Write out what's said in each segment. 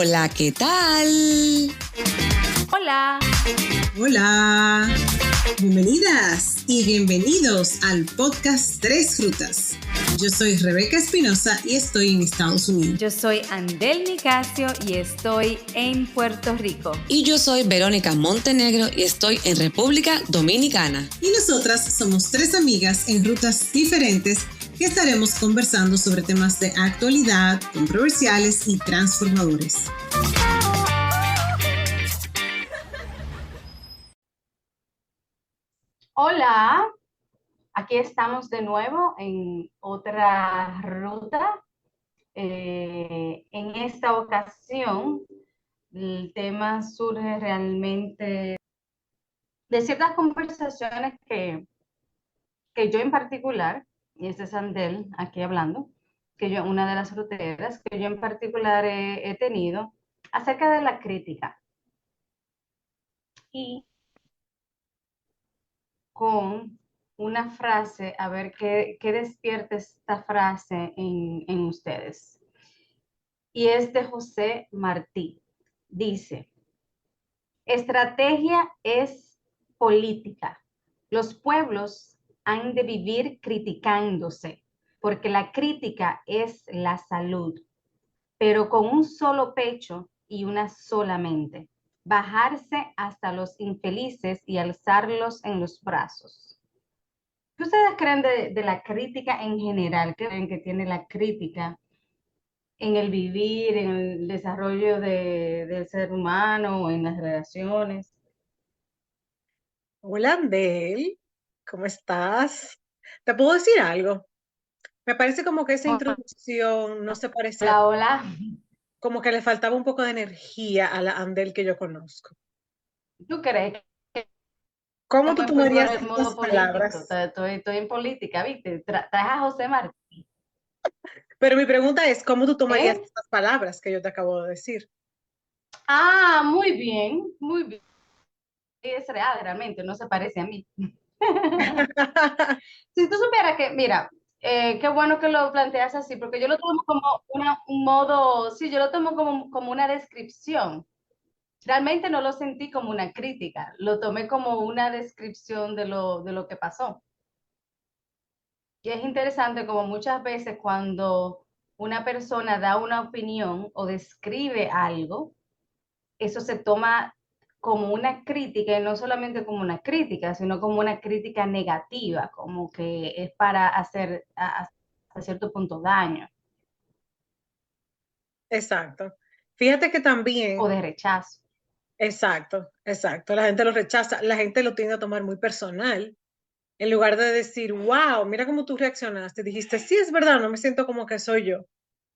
Hola, ¿qué tal? Hola. Hola. Bienvenidas y bienvenidos al podcast Tres Frutas. Yo soy Rebeca Espinosa y estoy en Estados Unidos. Yo soy Andel Nicasio y estoy en Puerto Rico. Y yo soy Verónica Montenegro y estoy en República Dominicana. Y nosotras somos tres amigas en rutas diferentes que estaremos conversando sobre temas de actualidad, controversiales y transformadores. Hola, aquí estamos de nuevo en otra ruta. En esta ocasión, el tema surge realmente de ciertas conversaciones que yo en particular, y este es Andel aquí hablando, que yo, una de las ruteras, que yo en particular he tenido acerca de la crítica. Y con una frase, a ver qué despierta esta frase en ustedes. Y es de José Martí. Dice, estrategia es política. Los pueblos han de vivir criticándose, porque la crítica es la salud, pero con un solo pecho y una sola mente. Bajarse hasta los infelices y alzarlos en los brazos. ¿Qué ustedes creen de la crítica en general? ¿Qué creen que tiene la crítica en el vivir, en el desarrollo del ser humano, en las relaciones? Hola, Andel, ¿cómo estás? ¿Te puedo decir algo? Me parece como que esa introducción no se parecía, Hola, hola. como que le faltaba un poco de energía a la Andel que yo conozco. ¿Tú crees que ¿Cómo tú me fui por tomarías el estas modo político? palabras? Estoy en política, ¿viste? Traes a José Martí. Pero mi pregunta es, ¿cómo tú tomarías ¿Eh? estas palabras que yo te acabo de decir? Ah, muy bien, muy bien. Es real, realmente, no se parece a mí. Si tú supieras que, mira, qué bueno que lo planteas así, porque yo lo tomo como un modo, sí, yo lo tomo como una descripción. Realmente no lo sentí como una crítica, lo tomé como una descripción de lo que pasó. Y es interesante como muchas veces cuando una persona da una opinión o describe algo, eso se toma como una crítica, y no solamente como una crítica, sino como una crítica negativa, como que es para hacer hasta cierto punto daño Exacto. Fíjate que o también, de rechazo. exacto, la gente lo rechaza, la gente lo tiende a tomar muy personal. En lugar de decir, wow, mira cómo tú reaccionaste, dijiste, sí, es verdad, no me siento como que soy yo.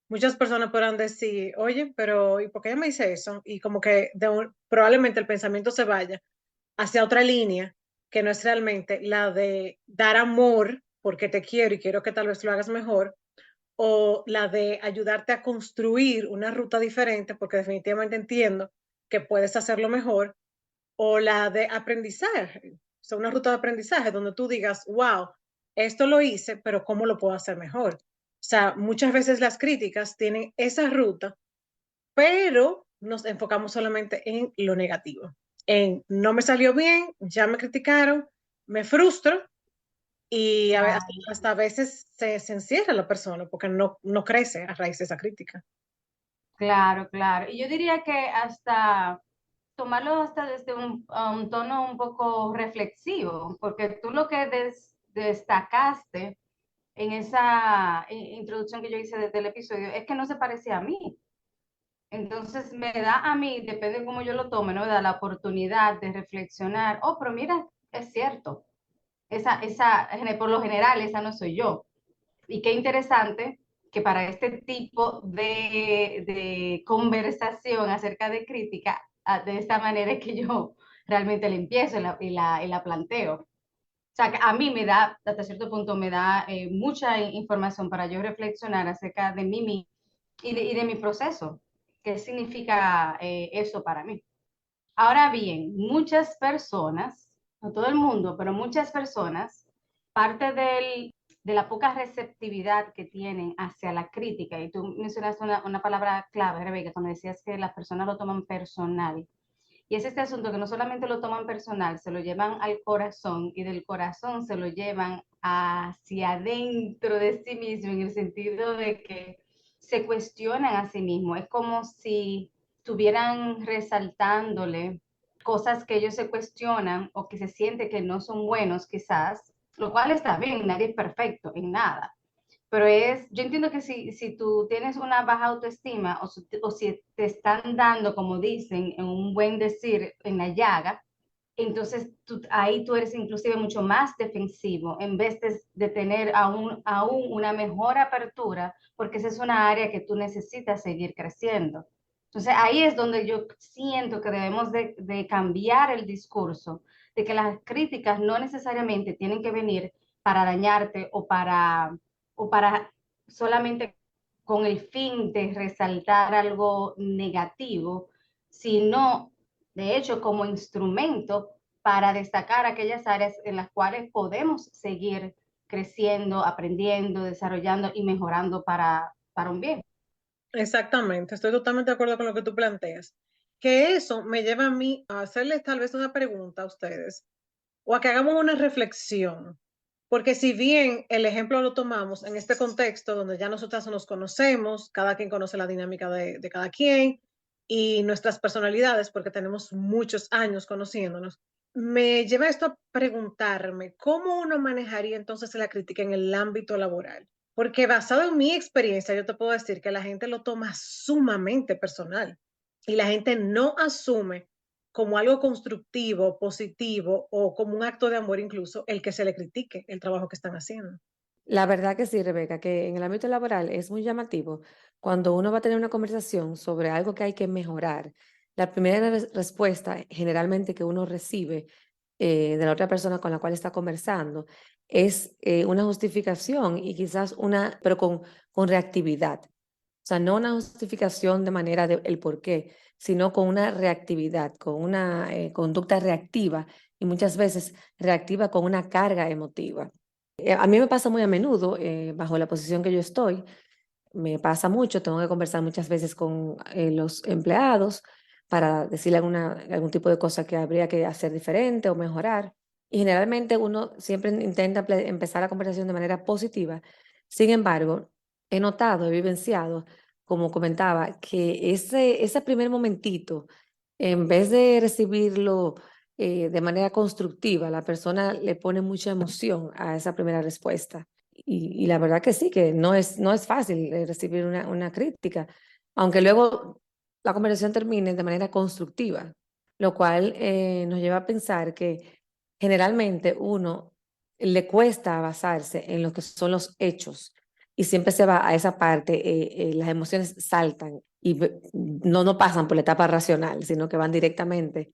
Muchas personas podrán decir, oye, pero ¿y por qué ella me dice eso? Y como que probablemente el pensamiento se vaya hacia otra línea que no es realmente la de dar amor porque te quiero y quiero que tal vez lo hagas mejor, o la de ayudarte a construir una ruta diferente porque definitivamente entiendo que puedes hacerlo mejor, o la de aprendizaje, o sea, una ruta de aprendizaje donde tú digas, wow, esto lo hice, pero ¿cómo lo puedo hacer mejor? O sea, muchas veces las críticas tienen esa ruta, pero nos enfocamos solamente en lo negativo, en no me salió bien, ya me criticaron, me frustro y hasta a veces se encierra la persona porque no crece a raíz de esa crítica. Claro, claro. Y yo diría que hasta tomarlo hasta desde un tono un poco reflexivo, porque tú lo que destacaste en esa introducción que yo hice desde el episodio es que no se parecía a mí. Entonces me da a mí, depende de cómo yo lo tome, ¿no? Me da la oportunidad de reflexionar, oh, pero mira, es cierto, por lo general, esa no soy yo. Y qué interesante que para este tipo de conversación acerca de crítica, de esta manera es que yo realmente la empiezo y la planteo. O sea, que a mí me da, hasta cierto punto, me da mucha información para yo reflexionar acerca de mí misma y de mi proceso. ¿Qué significa eso para mí? Ahora bien, muchas personas, no todo el mundo, pero muchas personas, parte de la poca receptividad que tienen hacia la crítica. Y tú mencionaste una palabra clave, Rebeca, cuando decías que las personas lo toman personal. Y es este asunto que no solamente lo toman personal, se lo llevan al corazón y del corazón se lo llevan hacia adentro de sí mismo, en el sentido de que se cuestionan a sí mismos. Es como si estuvieran resaltándole cosas que ellos se cuestionan o que se siente que no son buenos quizás, lo cual está bien, nadie es perfecto en nada. Pero yo entiendo que si tú tienes una baja autoestima o si te están dando, como dicen, en un buen decir, en la llaga, entonces ahí tú eres inclusive mucho más defensivo en vez de tener aún una mejor apertura, porque esa es una área que tú necesitas seguir creciendo. Entonces ahí es donde yo siento que debemos de cambiar el discurso, de que las críticas no necesariamente tienen que venir para dañarte o para solamente con el fin de resaltar algo negativo, sino de hecho como instrumento para destacar aquellas áreas en las cuales podemos seguir creciendo, aprendiendo, desarrollando y mejorando para un bien. Exactamente, estoy totalmente de acuerdo con lo que tú planteas. Que eso me lleva a mí a hacerles tal vez una pregunta a ustedes o a que hagamos una reflexión. Porque si bien el ejemplo lo tomamos en este contexto donde ya nosotras nos conocemos, cada quien conoce la dinámica de cada quien y nuestras personalidades, porque tenemos muchos años conociéndonos, me lleva esto a preguntarme cómo uno manejaría entonces la crítica en el ámbito laboral. Porque basado en mi experiencia, yo te puedo decir que la gente lo toma sumamente personal y la gente no asume como algo constructivo, positivo o como un acto de amor incluso el que se le critique el trabajo que están haciendo. La verdad que sí, Rebeca, que en el ámbito laboral es muy llamativo cuando uno va a tener una conversación sobre algo que hay que mejorar. La primera respuesta generalmente que uno recibe de la otra persona con la cual está conversando es una justificación y quizás pero con reactividad. O sea, no una justificación de manera de el por qué, sino con una reactividad, con una conducta reactiva y muchas veces reactiva con una carga emotiva. A mí me pasa muy a menudo, bajo la posición que yo estoy, me pasa mucho, tengo que conversar muchas veces con los empleados para decirle algún tipo de cosa que habría que hacer diferente o mejorar. Y generalmente uno siempre intenta empezar la conversación de manera positiva. Sin embargo, he notado, he vivenciado, como comentaba, que ese primer momentito, en vez de recibirlo de manera constructiva, la persona le pone mucha emoción a esa primera respuesta. Y la verdad que sí, que no es fácil recibir una crítica, aunque luego la conversación termine de manera constructiva, lo cual nos lleva a pensar que generalmente uno le cuesta basarse en lo que son los hechos y siempre se va a esa parte, las emociones saltan y no pasan por la etapa racional, sino que van directamente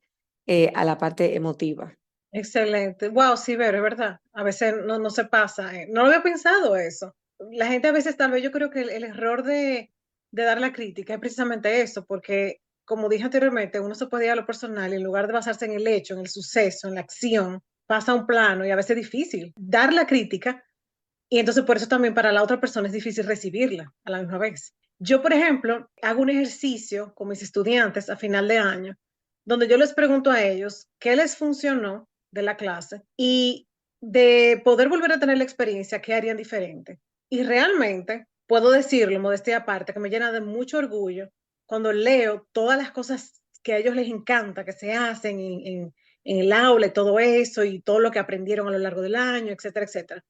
a la parte emotiva. Excelente. Wow, sí, Vero, es verdad. A veces no se pasa. No lo había pensado eso. La gente a veces tal vez yo creo que el error de dar la crítica es precisamente eso, porque como dije anteriormente, uno se puede ir a lo personal y en lugar de basarse en el hecho, en el suceso, en la acción, pasa a un plano y a veces es difícil dar la crítica y entonces por eso también para la otra persona es difícil recibirla a la misma vez. Yo, por ejemplo, hago un ejercicio con mis estudiantes a final de año, donde yo les pregunto a ellos qué les funcionó de la clase y de poder volver a tener la experiencia, qué harían diferente. Y realmente puedo decirlo, modestia aparte, que me llena de mucho orgullo cuando leo todas las cosas que a ellos les encanta, que se hacen en el aula y todo eso, y todo lo que aprendieron a lo largo del año, etcétera, etcétera.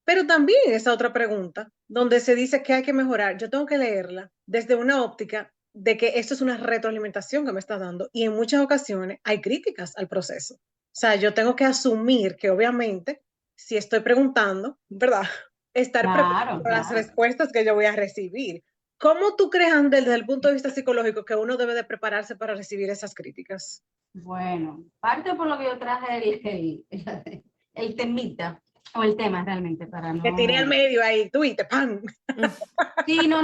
Pero también esa otra pregunta, donde se dice que hay que mejorar, yo tengo que leerla desde una óptica de que esto es una retroalimentación que me está dando y en muchas ocasiones hay críticas al proceso. O sea, yo tengo que asumir que obviamente, si estoy preguntando, ¿verdad? Estar preparado Claro, para las claro. respuestas que yo voy a recibir. ¿Cómo tú crees, Andel, desde el punto de vista psicológico, que uno debe de prepararse para recibir esas críticas? Bueno, parte por lo que yo traje el temita, o el tema realmente, para Te tiré al no... medio ahí, tú y te ¡pam! Sí, para no,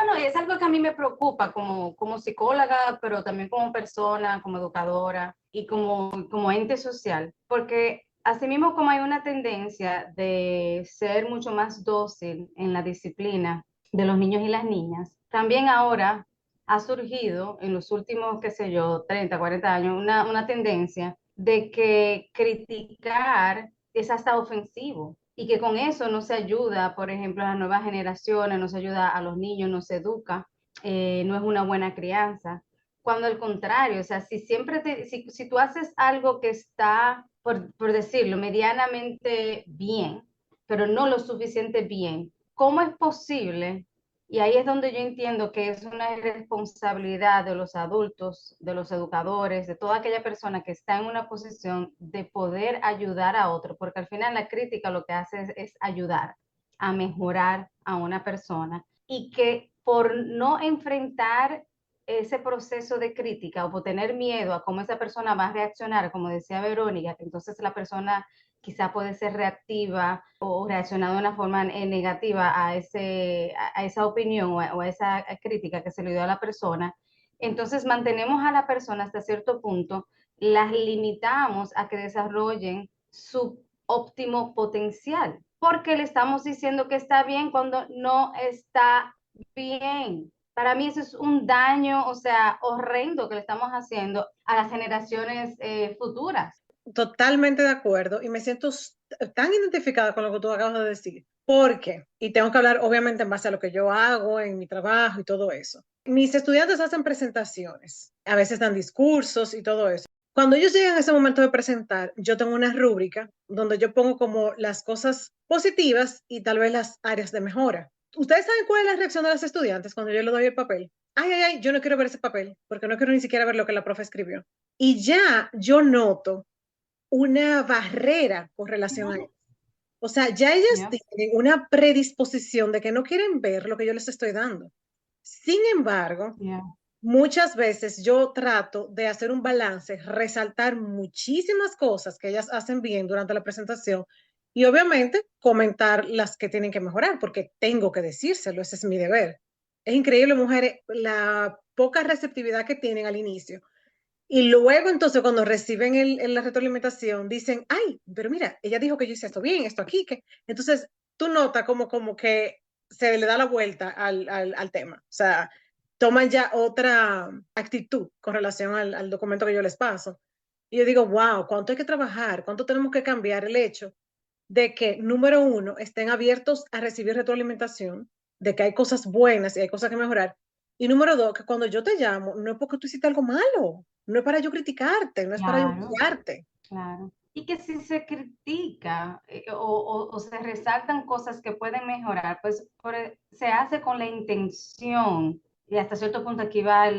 no, es algo que a mí me preocupa como psicóloga, pero también como persona, como educadora y como ente social, porque asimismo como hay una tendencia de ser mucho más dócil en la disciplina de los niños y las niñas, también ahora ha surgido en los últimos, qué sé yo, 30, 40 años, una tendencia de que criticar es hasta ofensivo y que con eso no se ayuda, por ejemplo, a las nuevas generaciones, no se ayuda a los niños, no se educa, no es una buena crianza. Cuando al contrario, o sea, si siempre si tú haces algo que está, por decirlo, medianamente bien, pero no lo suficiente bien, ¿cómo es posible? Y ahí es donde yo entiendo que es una responsabilidad de los adultos, de los educadores, de toda aquella persona que está en una posición de poder ayudar a otro, porque al final la crítica lo que hace es ayudar a mejorar a una persona y que por no enfrentar ese proceso de crítica o por tener miedo a cómo esa persona va a reaccionar, como decía Verónica, que entonces la persona quizá puede ser reactiva o reaccionar de una forma negativa a esa opinión o a esa crítica que se le dio a la persona, entonces mantenemos a la persona hasta cierto punto, las limitamos a que desarrollen su óptimo potencial, porque le estamos diciendo que está bien cuando no está bien. Para mí eso es un daño, o sea, horrendo que le estamos haciendo a las generaciones futuras. Totalmente de acuerdo y me siento tan identificada con lo que tú acabas de decir. Porque, y tengo que hablar obviamente en base a lo que yo hago en mi trabajo y todo eso. Mis estudiantes hacen presentaciones, a veces dan discursos y todo eso. Cuando ellos llegan a ese momento de presentar, yo tengo una rúbrica donde yo pongo como las cosas positivas y tal vez las áreas de mejora. ¿Ustedes saben cuál es la reacción de los estudiantes cuando yo les doy el papel? Ay, ay, ay, yo no quiero ver ese papel porque no quiero ni siquiera ver lo que la profe escribió. Y ya yo noto una barrera con relación a eso. O sea, ya ellas Yeah, tienen una predisposición de que no quieren ver lo que yo les estoy dando. Sin embargo, yeah. muchas veces yo trato de hacer un balance, resaltar muchísimas cosas que ellas hacen bien durante la presentación y obviamente comentar las que tienen que mejorar, porque tengo que decírselo, ese es mi deber. Es increíble, mujeres, la poca receptividad que tienen al inicio. Y luego entonces cuando reciben la retroalimentación dicen, ay, pero mira, ella dijo que yo hice esto bien, esto aquí, que entonces tú notas como que se le da la vuelta al tema. O sea, toman ya otra actitud con relación al documento que yo les paso. Y yo digo, wow, ¿cuánto hay que trabajar? ¿Cuánto tenemos que cambiar el hecho de que, número uno, estén abiertos a recibir retroalimentación, de que hay cosas buenas y hay cosas que mejorar? Y número dos, que cuando yo te llamo, no es porque tú hiciste algo malo, no es para yo criticarte, no es para yo Claro, humillarte. claro. Y que si se critica o se resaltan cosas que pueden mejorar, pues se hace con la intención, y hasta cierto punto aquí va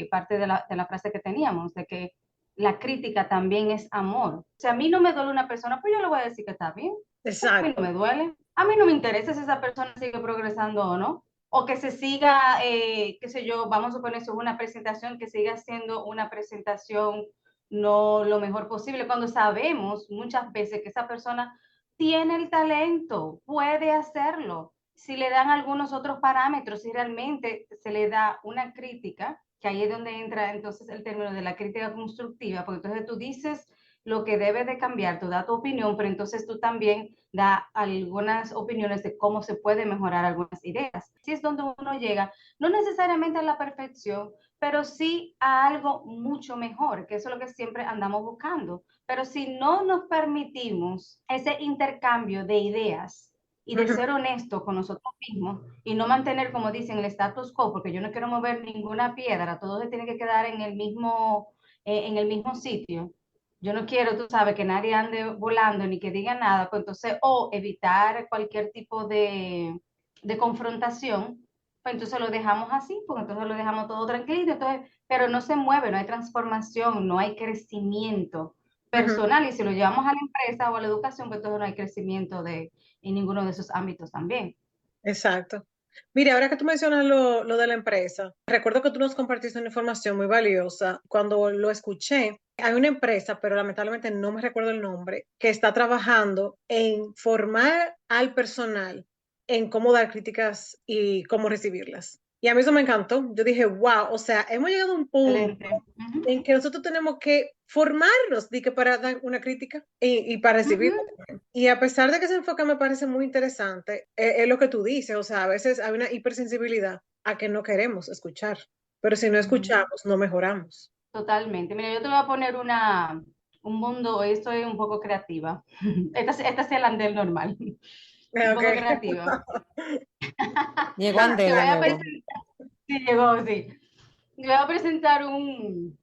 parte de la frase que teníamos, de que la crítica también es amor. Si a mí no me duele una persona, pues yo le voy a decir que está bien. A mí no Exacto. me duele. A mí no me interesa si esa persona sigue progresando o no. O que se siga, qué sé yo, vamos a suponer eso, una presentación, que siga siendo una presentación no lo mejor posible, cuando sabemos muchas veces que esa persona tiene el talento, puede hacerlo. Si le dan algunos otros parámetros, si realmente se le da una crítica, que ahí es donde entra entonces el término de la crítica constructiva, porque entonces tú dices lo que debe de cambiar, tú das tu opinión, pero entonces tú también da algunas opiniones de cómo se puede mejorar algunas ideas. Así es donde uno llega, no necesariamente a la perfección, pero sí a algo mucho mejor, que eso es lo que siempre andamos buscando. Pero si no nos permitimos ese intercambio de ideas y de ser honestos con nosotros mismos y no mantener, como dicen, el status quo, porque yo no quiero mover ninguna piedra, todo se tiene que quedar en el mismo sitio. Yo no quiero, tú sabes, que nadie ande volando ni que diga nada, pues entonces, o evitar cualquier tipo de confrontación, pues entonces lo dejamos así, porque entonces lo dejamos todo tranquilo, entonces, pero no se mueve, no hay transformación, no hay crecimiento personal, y si lo llevamos a la empresa o a la educación, pues entonces no hay crecimiento en ninguno de esos ámbitos también. Exacto. Mire, ahora que tú mencionas lo de la empresa, recuerdo que tú nos compartiste una información muy valiosa. Cuando lo escuché, hay una empresa, pero lamentablemente no me recuerdo el nombre, que está trabajando en formar al personal en cómo dar críticas y cómo recibirlas. Y a mí eso me encantó. Yo dije, wow, o sea, hemos llegado a un punto Excelente. Ujú, en que nosotros tenemos que formarnos de que para dar una crítica y para recibirla ujú, también. Y a pesar de que ese enfoque me parece muy interesante, es lo que tú dices, o sea, a veces hay una hipersensibilidad a que no queremos escuchar, pero si no ujú. escuchamos, no mejoramos. Totalmente. Mira, yo te voy a poner un mundo, hoy estoy un poco creativa. Esta es el andel normal, un Ok. poco creativa. Llegó Andel Te de voy a nuevo. presentar, sí, llegó, sí. Te voy a presentar un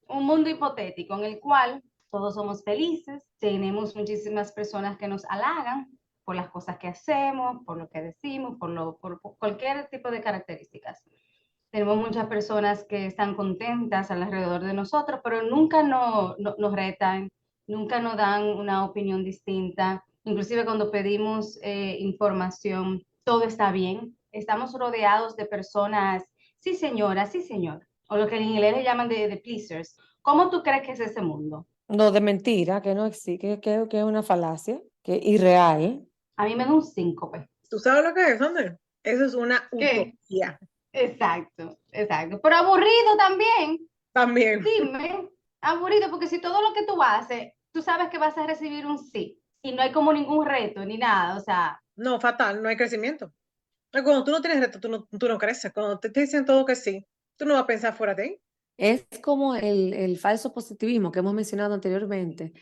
mundo hipotético en el cual todos somos felices, tenemos muchísimas personas que nos halagan por las cosas que hacemos, por lo que decimos, por cualquier tipo de características. Tenemos muchas personas que están contentas alrededor de nosotros, pero nunca nos retan, nunca nos dan una opinión distinta. Inclusive cuando pedimos información, todo está bien. Estamos rodeados de personas, sí señora, sí señor, o lo que en inglés le llaman de pleasers. ¿Cómo tú crees que es ese mundo? No, de mentira, que no existe, que es una falacia, que es irreal. A mí me da un síncope. ¿Tú sabes lo que es, André? Eso es una ¿Qué? utopía Exacto, exacto. Pero aburrido también. también. Dime, aburrido, porque si todo lo que tú haces, tú sabes que vas a recibir un sí y no hay como ningún reto ni nada, o sea, No, fatal, no hay crecimiento. Cuando tú no tienes reto, tú no creces. Cuando te dicen todo que sí, tú no vas a pensar fuera de ahí. Es como el falso positivismo que hemos mencionado anteriormente,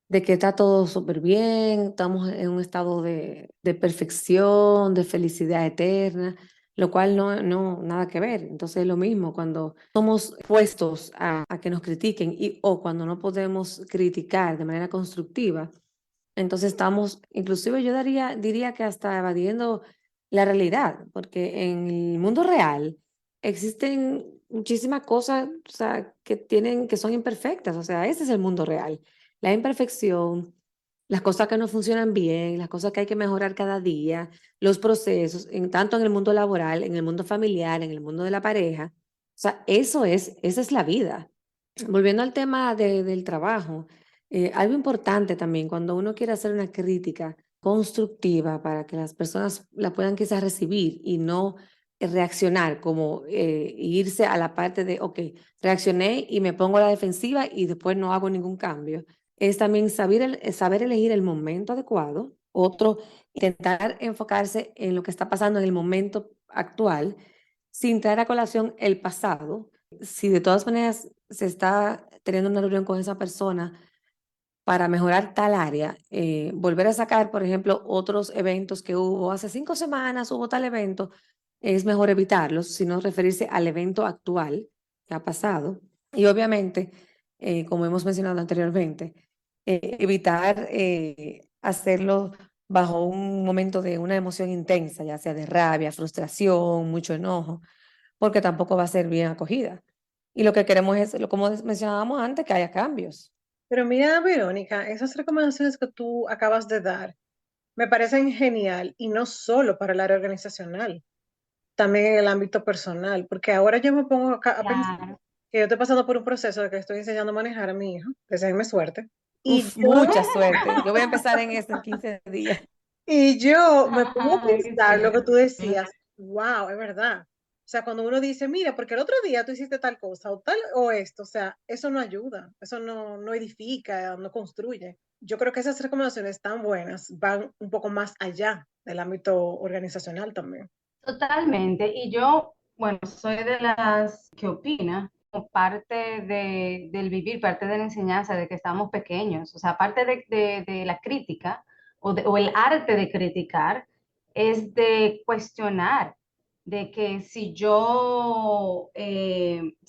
de que está todo súper bien, estamos en un estado de perfección, de felicidad eterna, lo cual nada que ver. Entonces es lo mismo cuando somos puestos a que nos critiquen o cuando no podemos criticar de manera constructiva, entonces estamos, inclusive yo diría que hasta evadiendo la realidad, porque en el mundo real existen muchísimas cosas, o sea, que son imperfectas, o sea, ese es el mundo real. La imperfección, las cosas que no funcionan bien, las cosas que hay que mejorar cada día, los procesos, tanto en el mundo laboral, en el mundo familiar, en el mundo de la pareja. O sea, esa es la vida. Volviendo al tema del trabajo, algo importante también cuando uno quiere hacer una crítica constructiva para que las personas la puedan quizás recibir y no reaccionar como irse a la parte de, ok, reaccioné y me pongo a la defensiva y después no hago ningún cambio. Es también saber elegir el momento adecuado. Otro, intentar enfocarse en lo que está pasando en el momento actual sin traer a colación el pasado. Si de todas maneras se está teniendo una reunión con esa persona para mejorar tal área, volver a sacar, por ejemplo, otros eventos que hubo hace 5 semanas, hubo tal evento, es mejor evitarlos, sino referirse al evento actual que ha pasado. Y obviamente, como hemos mencionado anteriormente, evitar hacerlo bajo un momento de una emoción intensa, ya sea de rabia, frustración, mucho enojo, porque tampoco va a ser bien acogida. Y lo que queremos es, como mencionábamos antes, que haya cambios. Pero mira, Verónica, esas recomendaciones que tú acabas de dar me parecen genial y no solo para el área organizacional, también en el ámbito personal, porque ahora yo me pongo a pensar claro. que yo estoy pasando por un proceso de que estoy enseñando a manejar a mi hijo, deseenme suerte, y Uf, yo, mucha suerte. Yo voy a empezar en eso en 15 días. y yo me pongo a Ay, qué pensar lo que tú chulo. decías, wow, es verdad. O sea, cuando uno dice, mira, porque el otro día tú hiciste tal cosa o tal o esto, o sea, eso no ayuda, eso no edifica, no construye. Yo creo que esas recomendaciones tan buenas van un poco más allá del ámbito organizacional también. Totalmente. Y yo, bueno, soy de las que opina como parte del vivir, parte de la enseñanza, de que estamos pequeños. O sea, parte de la crítica o el arte de criticar es de cuestionar, de que si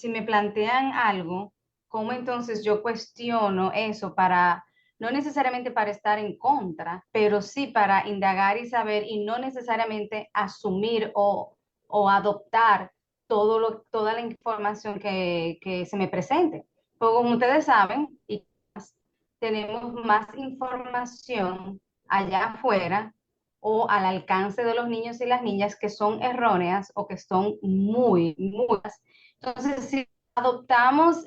me plantean algo, ¿cómo entonces yo cuestiono eso para no necesariamente para estar en contra, pero sí para indagar y saber y no necesariamente asumir o adoptar toda la información que se me presente? Porque como ustedes saben, y tenemos más información allá afuera o al alcance de los niños y las niñas que son erróneas o que son muy. Entonces, si adoptamos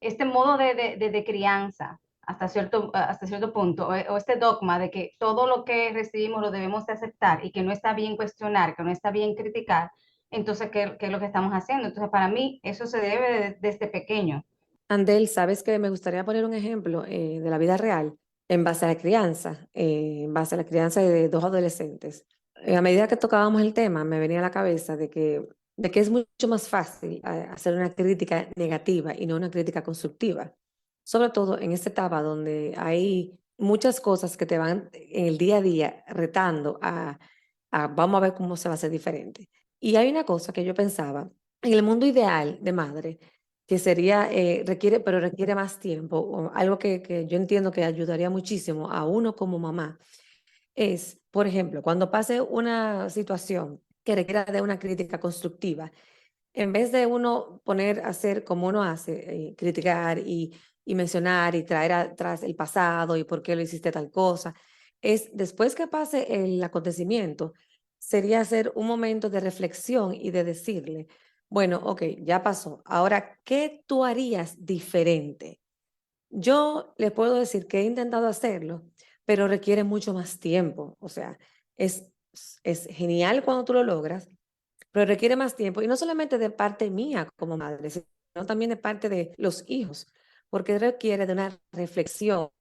este modo de crianza hasta cierto punto, o este dogma de que todo lo que recibimos lo debemos de aceptar y que no está bien cuestionar, que no está bien criticar, entonces, ¿qué es lo que estamos haciendo? Entonces, para mí, eso se debe desde pequeño. Andel, sabes que me gustaría poner un ejemplo de la vida real en base a la crianza, en base a la crianza de dos adolescentes. A medida que tocábamos el tema, me venía a la cabeza de que es mucho más fácil hacer una crítica negativa y no una crítica constructiva, sobre todo en esta etapa donde hay muchas cosas que te van en el día a día retando a vamos a ver cómo se va a hacer diferente. Y hay una cosa que yo pensaba, en el mundo ideal de madre, que sería, pero requiere más tiempo, o algo que yo entiendo que ayudaría muchísimo a uno como mamá, es, por ejemplo, cuando pase una situación que requiera de una crítica constructiva, en vez de uno poner a hacer como uno hace, criticar y mencionar y traer atrás el pasado y por qué lo hiciste tal cosa, es después que pase el acontecimiento, sería hacer un momento de reflexión y de decirle, bueno, ok, ya pasó, ahora, ¿qué tú harías diferente? Yo les puedo decir que he intentado hacerlo, pero requiere mucho más tiempo, o sea, es, es genial cuando tú lo logras, pero requiere más tiempo y no solamente de parte mía como madre, sino también de parte de los hijos, porque requiere de una reflexión. O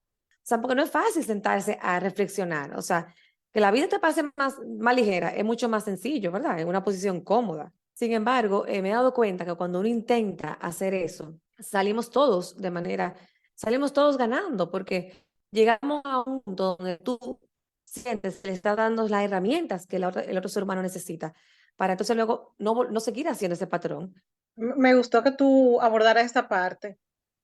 sea, porque no es fácil sentarse a reflexionar. O sea, que la vida te pase más ligera es mucho más sencillo, ¿verdad? En una posición cómoda. Sin embargo, me he dado cuenta que cuando uno intenta hacer eso, salimos todos ganando, porque llegamos a un punto donde tú sientes que le estás dando las herramientas que el otro ser humano necesita para entonces luego no seguir haciendo ese patrón. Me gustó que tú abordaras esta parte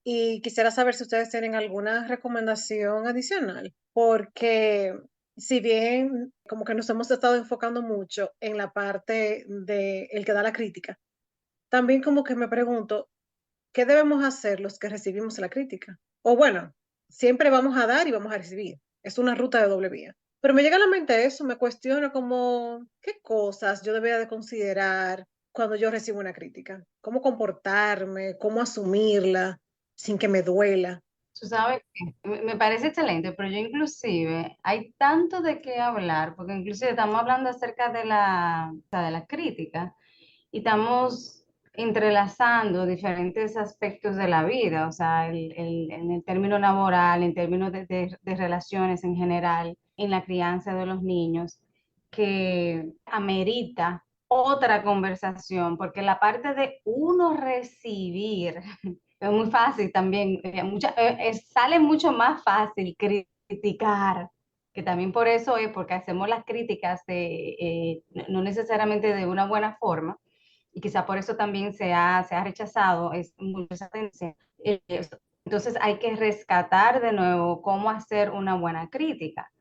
y quisiera saber si ustedes tienen alguna recomendación adicional, porque si bien como que nos hemos estado enfocando mucho en la parte de el que da la crítica, también como que me pregunto, ¿qué debemos hacer los que recibimos la crítica? O bueno, siempre vamos a dar y vamos a recibir. Es una ruta de doble vía. Pero me llega a la mente eso, me cuestiono como, ¿qué cosas yo debería de considerar cuando yo recibo una crítica? ¿Cómo comportarme? ¿Cómo asumirla sin que me duela? Tú sabes que me parece excelente, pero yo inclusive hay tanto de qué hablar, porque inclusive estamos hablando acerca o sea, de la crítica y estamos entrelazando diferentes aspectos de la vida, o sea, en el término laboral, en términos de relaciones en general, en la crianza de los niños, que amerita otra conversación, porque la parte de uno recibir es muy fácil también, sale mucho más fácil criticar, que también por eso es porque hacemos las críticas no necesariamente de una buena forma, y quizá por eso también se ha rechazado es mucho esa tendencia. Entonces hay que rescatar de nuevo cómo hacer una buena crítica,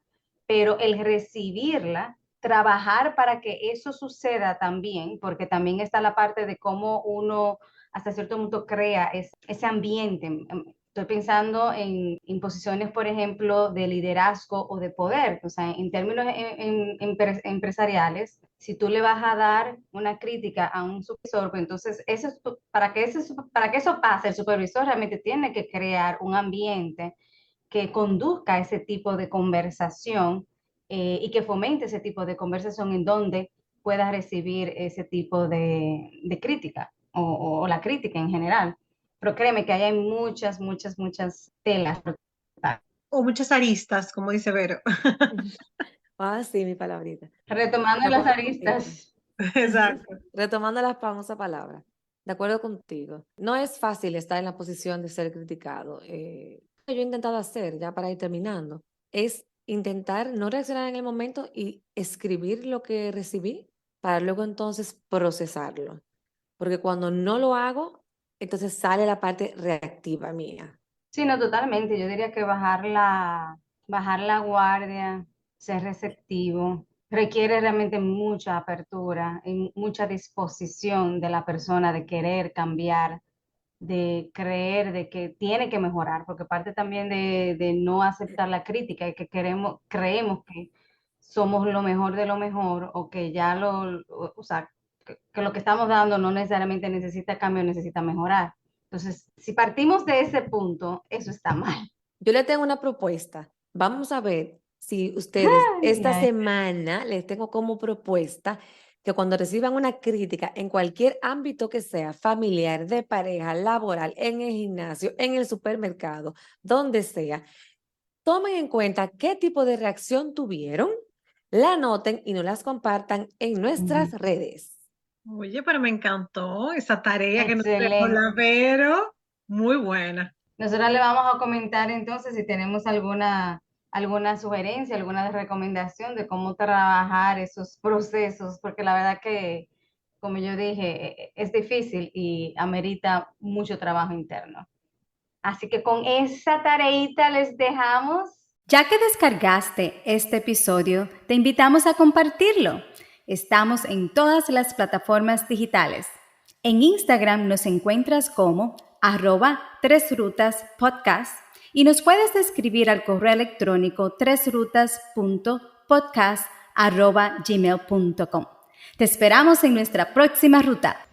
pero el recibirla, trabajar para que eso suceda también, porque también está la parte de cómo uno hasta cierto punto crea ese ambiente. Estoy pensando en posiciones, por ejemplo, de liderazgo o de poder, o sea, en términos empresariales, si tú le vas a dar una crítica a un supervisor, pues entonces para que eso pase, el supervisor realmente tiene que crear un ambiente que conduzca a ese tipo de conversación y que fomente ese tipo de conversación en donde pueda recibir ese tipo de crítica o la crítica en general. Pero créeme que ahí hay muchas, muchas, muchas telas. O muchas aristas, como dice Vero. Ah, sí, mi palabrita. De Retomando las acuerdo contigo. aristas. Exacto. Retomando la famosa palabra. De acuerdo contigo. No es fácil estar en la posición de ser criticado. Yo he intentado hacer, ya para ir terminando, es intentar no reaccionar en el momento y escribir lo que recibí para luego entonces procesarlo. Porque cuando no lo hago, entonces sale la parte reactiva mía. Sí, no, totalmente. Yo diría que bajar la guardia, ser receptivo, requiere realmente mucha apertura y mucha disposición de la persona de querer cambiar, de creer de que tiene que mejorar, porque parte también de no aceptar la crítica y que creemos que somos lo mejor de lo mejor o que ya o sea, que lo que estamos dando no necesariamente necesita cambio, necesita mejorar. Entonces, si partimos de ese punto, eso está mal. Yo le tengo una propuesta. Vamos a ver si ustedes esta Ay. semana les tengo como propuesta que cuando reciban una crítica en cualquier ámbito que sea, familiar, de pareja, laboral, en el gimnasio, en el supermercado, donde sea, tomen en cuenta qué tipo de reacción tuvieron, la anoten y nos las compartan en nuestras redes. Oye, pero me encantó esa tarea que nos dejó la Excelente. Vero. Muy buena. Nosotros le vamos a comentar entonces si tenemos alguna sugerencia, alguna recomendación de cómo trabajar esos procesos, porque la verdad que, como yo dije, es difícil y amerita mucho trabajo interno. Así que con esa tareita les dejamos. Ya que descargaste este episodio, te invitamos a compartirlo. Estamos en todas las plataformas digitales. En Instagram nos encuentras como @tresrutaspodcast y nos puedes escribir al correo electrónico tresrutas.podcast@gmail.com. Te esperamos en nuestra próxima ruta.